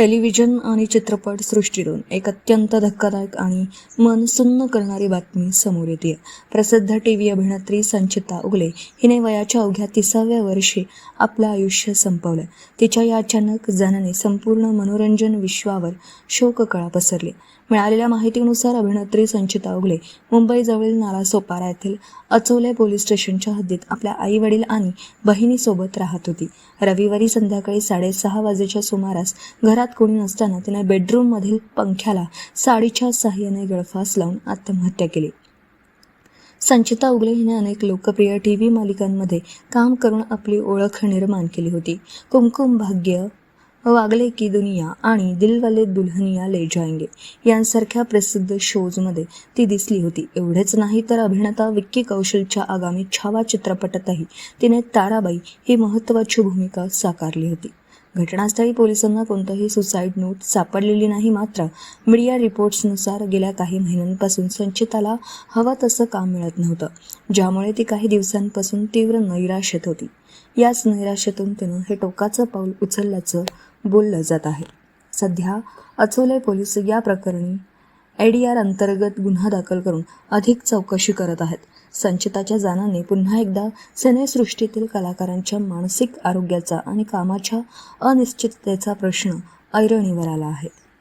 Television आणि चित्रपट सृष्टीतून एक अत्यंत धक्कादायक आणि मन सुन्न करणारी बातमी समोर येते. प्रसिद्ध टीव्ही अभिनेत्री संचिता उगले हिने वयाच्या अवघ्या 30व्या वर्षी आपलं आयुष्य संपवलं. तिच्या या अचानक जाण्याने संपूर्ण मनोरंजन विश्वावर शोककळा पसरली. मिळालेल्या माहितीनुसार अभिनेत्री संचिता उगले मुंबईजवळील नालासोपारा येथील अचोले पोलीस स्टेशनच्या हद्दीत आपल्या आई वडील आणि बहिणीसोबत राहत होती. रविवारी संध्याकाळी 6:30 वाजेच्या सुमारास घरात कोणी नसताना तिने बेडरूममधील पंख्याला साडीच्या साहाय्याने गळफास लावून आत्महत्या केली. संचिता उगले हिने अनेक लोकप्रिय टीव्ही मालिकांमध्ये काम करून आपली ओळख निर्माण केली होती. कुमकुम भाग्य, वागले की दुनिया आणि दिलवाले दुल्हनिया ले जाएंगे यांसारख्या प्रसिद्ध शोजमध्ये ती दिसली होती. एवढेच नाही तर अभिनेता विक्की कौशलच्या आगामी छावा चित्रपटातही तिने ताराबाई ही महत्त्वाची भूमिका साकारली होती. घटनास्थळी पोलिसांना कोणतंही सुसाईड नोट सापडलेली नाही. मात्र मीडिया रिपोर्ट्सनुसार गेल्या काही महिन्यांपासून संचिताला हवं तसं काम मिळत नव्हतं, ज्यामुळे ती काही दिवसांपासून तीव्र नैराश्यात होती. याच नैराश्यातून तिनं हे टोकाचं पाऊल उचलल्याचं बोललं जात आहे. सध्या अचोले पोलीस या प्रकरणी ADR अंतर्गत गुन्हा दाखल करून अधिक चौकशी करत आहेत. संचिताच्या जाण्याने पुन्हा एकदा सिनेसृष्टीतील कलाकारांच्या मानसिक आरोग्याचा आणि कामाच्या अनिश्चिततेचा प्रश्न ऐरणीवर आला आहे.